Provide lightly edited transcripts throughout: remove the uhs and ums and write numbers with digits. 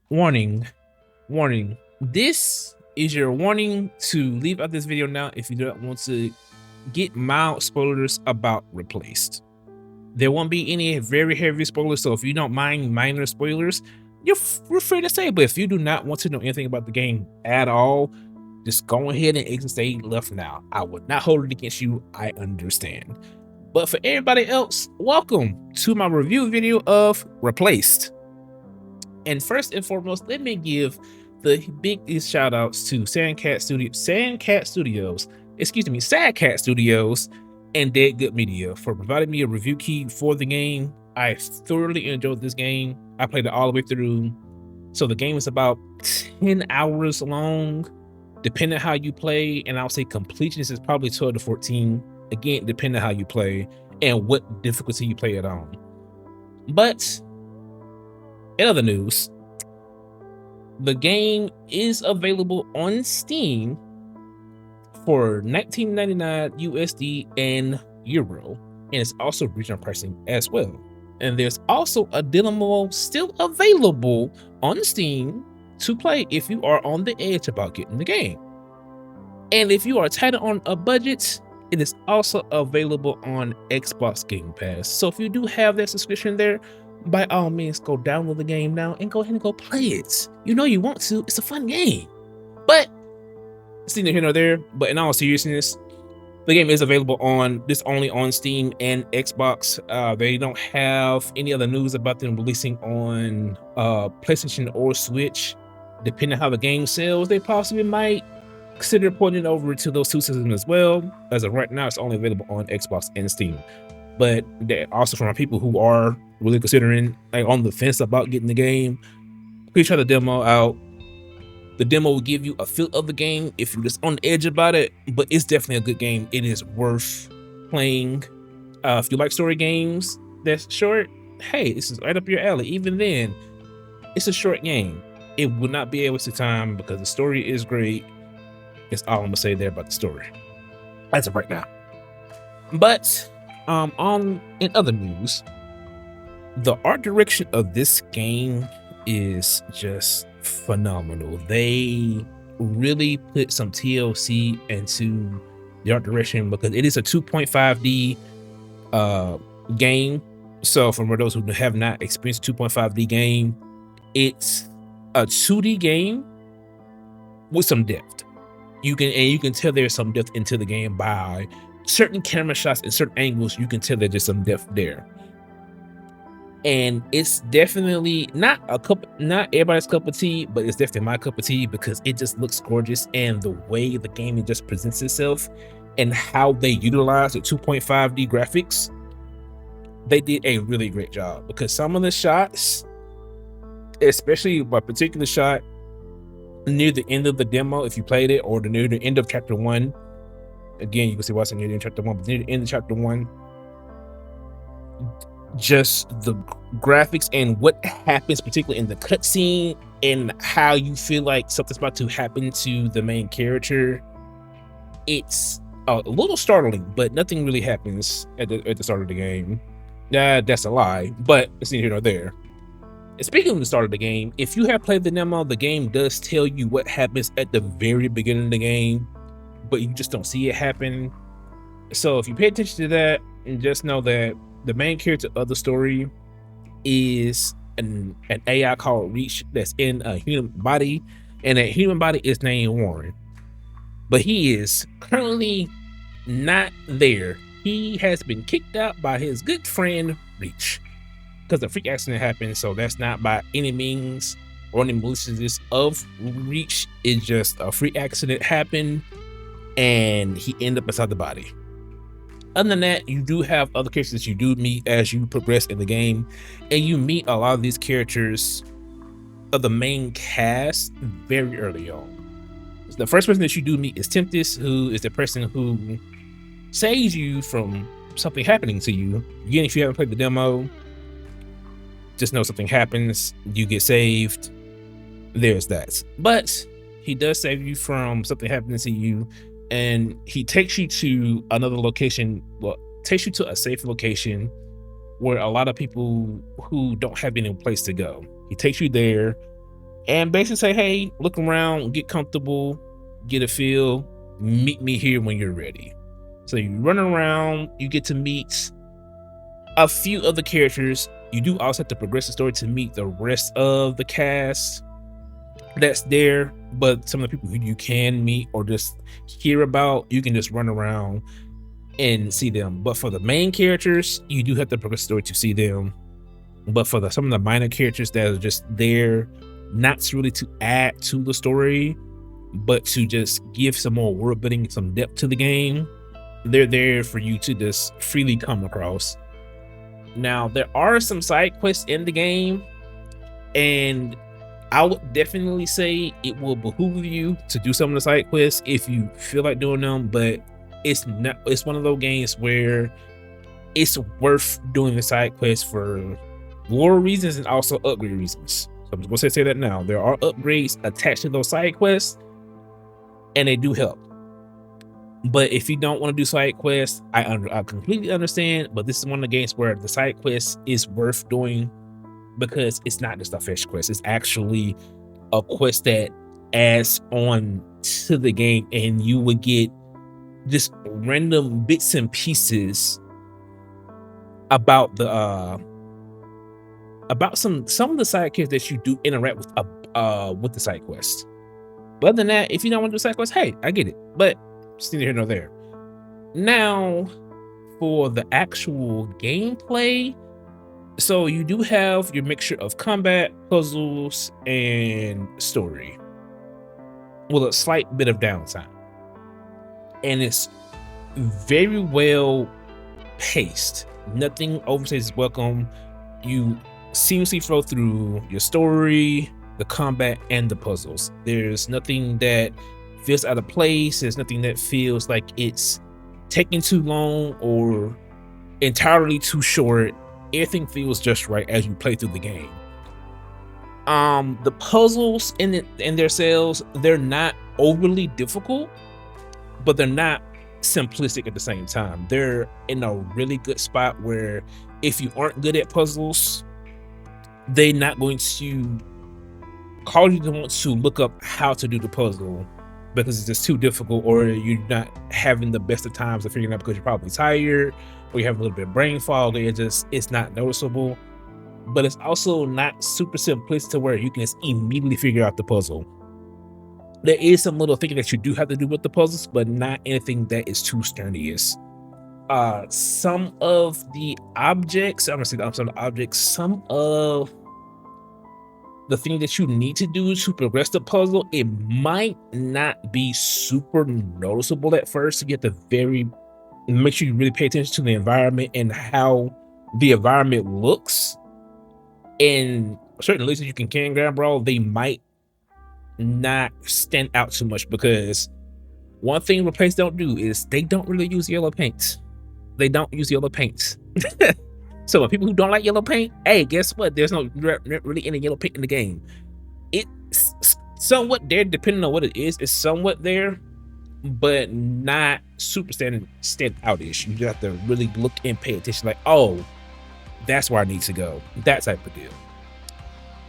Warning, warning. This is your warning to leave out this video now if you don't want to get mild spoilers about Replaced. There won't be any very heavy spoilers, so if you don't mind minor spoilers, you're free to say. But if you do not want to know anything about the game at all, just go ahead and exit stay left now. I would not hold it against you. I understand. But for everybody else, welcome to my review video of Replaced. And first and foremost, let me give the biggest shout outs to Sadcat Studios, and Dead Good Media for providing me a review key for the game. I thoroughly enjoyed this game. I played it all the way through. So the game is about 10 hours long, depending on how you play. And I'll say completion is probably 12 to 14. Again, depending on how you play and what difficulty you play it on. But in other news, the game is available on Steam for $19.99 USD and Euro, and it's also regional pricing as well. And there's also a demo still available on Steam to play if you are on the edge about getting the game. And if you are tight on a budget, it is also available on Xbox Game Pass. So if you do have that subscription there, by all means, go download the game now and go ahead and go play it. You know you want to. It's a fun game. But it's neither here nor there. But in all seriousness, the game is available only on Steam and Xbox. They don't have any other news about them releasing on PlayStation or Switch. Depending on how the game sells, they possibly might consider putting it over to those two systems as well. As of right now, it's only available on Xbox and Steam. But also from people who are really considering, like, on the fence about getting the game, please try the demo out. The demo will give you a feel of the game if you're just on the edge about it, but it's definitely a good game. It is worth playing. If you like story games that's short, hey, this is right up your alley. Even then, it's a short game. It would not be a waste of time because the story is great. That's all I'm gonna say there about the story as of right now. But in other news, the art direction of this game is just phenomenal. They really put some TLC into the art direction because it is a 2.5D game. So for those who have not experienced a 2.5D game, it's a 2D game with some depth. You can tell there's some depth into the game by certain camera shots and certain angles. You can tell that there's some depth there. And it's definitely not everybody's cup of tea, but it's definitely my cup of tea because it just looks gorgeous. And the way the game just presents itself and how they utilize the 2.5D graphics, they did a really great job. Because some of the shots, especially a particular shot near the end of the demo, if you played it, or near the end of chapter 1, again, you can see what's near the end of chapter 1, but near the end of chapter 1, just the graphics and what happens, particularly in the cutscene, and how you feel like something's about to happen to the main character. It's a little startling, but nothing really happens at the start of the game. That's a lie, but it's neither here nor there. And speaking of the start of the game, if you have played the demo, the game does tell you what happens at the very beginning of the game, but you just don't see it happen. So if you pay attention to that, and just know that the main character of the story is an AI called Reach that's in a human body, and that human body is named Warren. But he is currently not there. He has been kicked out by his good friend Reach because a freak accident happened. So that's not by any means or any maliciousness of Reach. It's just a freak accident happened and he ended up inside the body. Other than that, you do have other characters that you do meet as you progress in the game, and you meet a lot of these characters of the main cast very early on. So the first person that you do meet is Tempest, who is the person who saves you from something happening to you. Again, if you haven't played the demo, just know something happens, you get saved, there's that. But he does save you from something happening to you, and he takes you to another location, takes you to a safe location where a lot of people who don't have any place to go. He takes you there and basically say, hey, look around, get comfortable, get a feel, meet me here when you're ready. So you run around, you get to meet a few other characters. You do also have to progress the story to meet the rest of the cast that's there, but some of the people who you can meet or just hear about, you can just run around and see them. But for the main characters, you do have to progress the story to see them. But for some of the minor characters that are just there, not really to add to the story, but to just give some more world building, some depth to the game, they're there for you to just freely come across. Now, there are some side quests in the game, and I would definitely say it will behoove you to do some of the side quests if you feel like doing them, but it's one of those games where it's worth doing the side quests for lore reasons and also upgrade reasons. So I'm just gonna say that now. There are upgrades attached to those side quests, and they do help. But if you don't want to do side quests, I completely understand. But this is one of the games where the side quest is worth doing because it's not just a fetch quest. It's actually a quest that adds on to the game, and you would get just random bits and pieces about the about some of the side quests that you do interact with the side quest. But other than that, if you don't want to do side quests, hey, I get it. But it's neither here nor there. Now, for the actual gameplay, so you do have your mixture of combat, puzzles, and story, with a slight bit of downtime. And it's very well paced. Nothing overstays its welcome. You seamlessly flow through your story, the combat, and the puzzles. There's nothing that feels out of place. There's nothing that feels like it's taking too long or entirely too short. Everything feels just right as you play through the game. The puzzles in themselves, they're not overly difficult, but they're not simplistic at the same time. They're in a really good spot where if you aren't good at puzzles, they're not going to cause you to want to look up how to do the puzzle because it's just too difficult, or you're not having the best of times of figuring it out because you're probably tired or you have a little bit of brain fog. It's not noticeable, but it's also not super simplistic to where you can just immediately figure out the puzzle. There is some little thinking that you do have to do with the puzzles, but not anything that is too strenuous. Some of the objects, I'm gonna say some of the objects, some of the thing that you need to do to progress the puzzle, it might not be super noticeable at first. You have to make sure you really pay attention to the environment and how the environment looks. In certain places you can grab brawl, they might not stand out too much because one thing Replace don't do is they don't really use yellow paints. They don't use yellow paints. So for people who don't like yellow paint, hey, guess what? There's no really any yellow paint in the game. It's somewhat there, depending on what it is. It's somewhat there, but not super stand outish. You just have to really look and pay attention. Like, oh, that's where I need to go. That type of deal.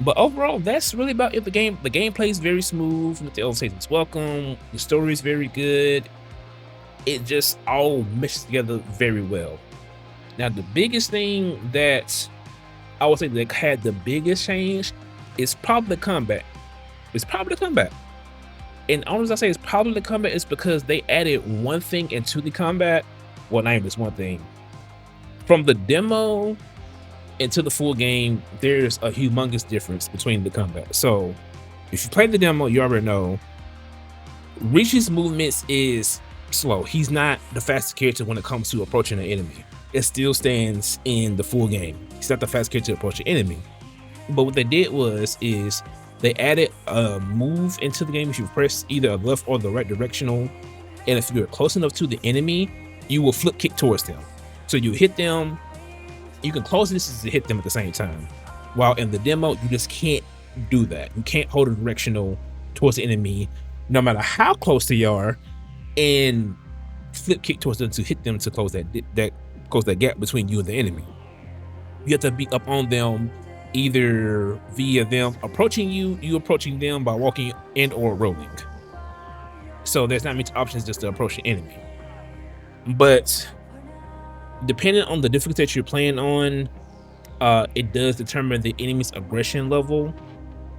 But overall, that's really about it. The gameplay is very smooth. The overstays its welcome. The story is very good. It just all meshes together very well. Now, the biggest thing that I would say that had the biggest change is probably the combat. It's probably the combat. And the only reason I say it's probably the combat is because they added one thing into the combat. Well, not even just one thing. From the demo into the full game, there's a humongous difference between the combat. So if you play the demo, you already know Richie's movements is slow. He's not the fastest character when it comes to approaching an enemy. It still stands in the full game. He's not the fastest character to approach an enemy. But what they did is they added a move into the game. If you press either the left or the right directional, and if you're close enough to the enemy, you will flip kick towards them. So you hit them, you can close distance to hit them at the same time. While in the demo, you just can't do that. You can't hold a directional towards the enemy, no matter how close they are, and flip kick towards them to hit them to close that gap between you and the enemy. You have to be up on them either via them approaching you, you approaching them by walking and or rolling. So there's not many options just to approach the enemy. But depending on the difficulty that you're playing on, it does determine the enemy's aggression level.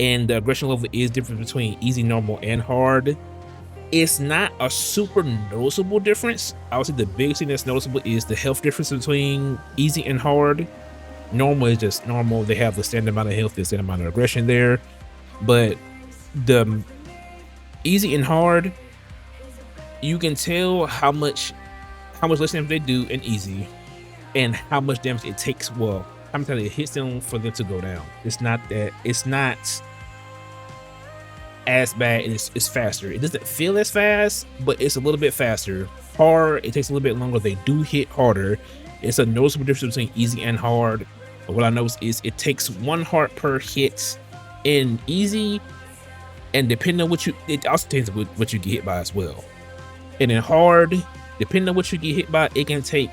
And the aggression level is different between easy, normal, and hard. It's not a super noticeable difference. I would say the biggest thing that's noticeable is the health difference between easy and hard. Normal is just normal. They have the standard amount of health, the standard amount of aggression there. But the easy and hard, you can tell how much less damage they do in easy and how much damage it takes. Well, how much time it hits them for them to go down. It's not as bad. It's faster. It doesn't feel as fast, but it's a little bit faster. Hard, it takes a little bit longer. They do hit harder. It's a noticeable difference between easy and hard. But what I noticed is it takes 1 heart per hit in easy, and depending on it also takes what you get hit by as well. And in hard, depending on what you get hit by, it can take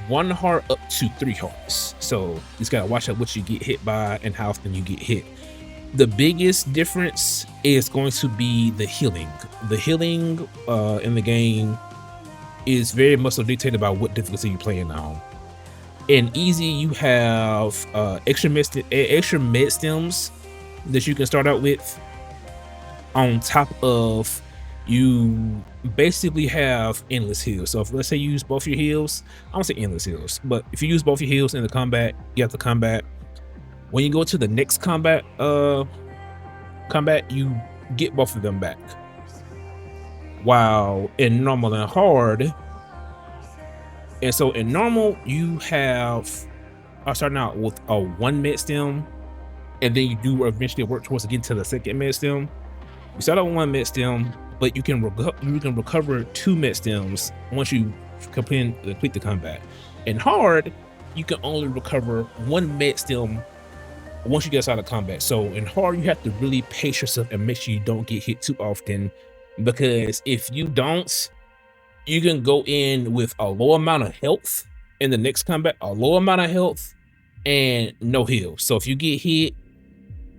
1 heart up to 3 hearts. So you just gotta watch out what you get hit by and how often you get hit. The biggest difference is going to be the healing. The healing in the game is very much so dictated by what difficulty you're playing on. In easy, you have extra med stems that you can start out with. On top of, you basically have endless heals. So if let's say you use both your heals, I don't say endless heals, but if you use both your heals in the combat, you have to combat. When you go to the next combat, you get both of them back. While in normal and hard, and so in normal, you are starting out with a 1 med stem, and then you do eventually work towards getting to the 2nd med stem. You start out with 1 med stem, but you can recover 2 med stems once you complete the combat. In hard, you can only recover 1 med stem once you get outside of combat. So in hard, you have to really pace yourself and make sure you don't get hit too often, because if you don't, you can go in with a low amount of health in the next combat, a low amount of health and no heal. So if you get hit,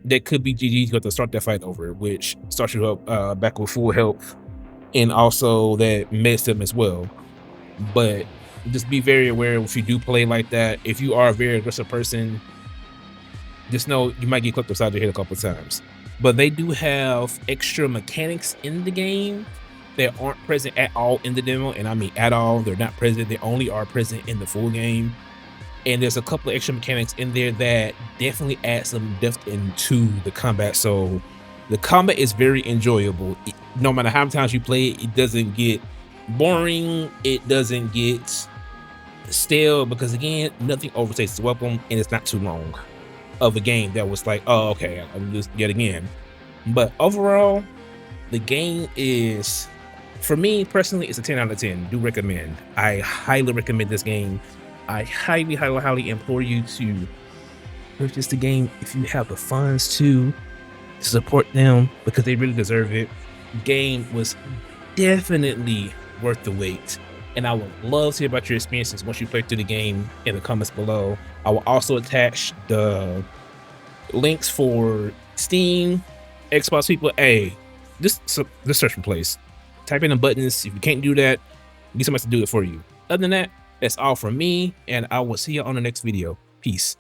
that could be GG. You have to start that fight over, which starts you up back with full health and also that med stem as well. But just be very aware if you do play like that. If you are a very aggressive person, just know you might get clipped upside your head a couple of times. But they do have extra mechanics in the game that aren't present at all in the demo, and I mean at all. They're not present. They only are present in the full game. And there's a couple of extra mechanics in there that definitely add some depth into the combat. So the combat is very enjoyable. No matter how many times you play it, it doesn't get boring. It doesn't get stale, because again, nothing overtakes the weapon, and it's not too long of a game that was like, oh, okay, I'm just yet again. But overall, the game is, for me personally, it's a 10 out of 10. Do recommend. I highly recommend this game. I highly implore you to purchase the game if you have the funds to support them, because they really deserve it. The game was definitely worth the wait, and I would love to hear about your experiences once you play through the game in the comments below. I will also attach the links for Steam, Xbox people. Hey, just search for place. Type in the buttons. If you can't do that, get somebody to do it for you. Other than that, that's all from me, and I will see you on the next video. Peace.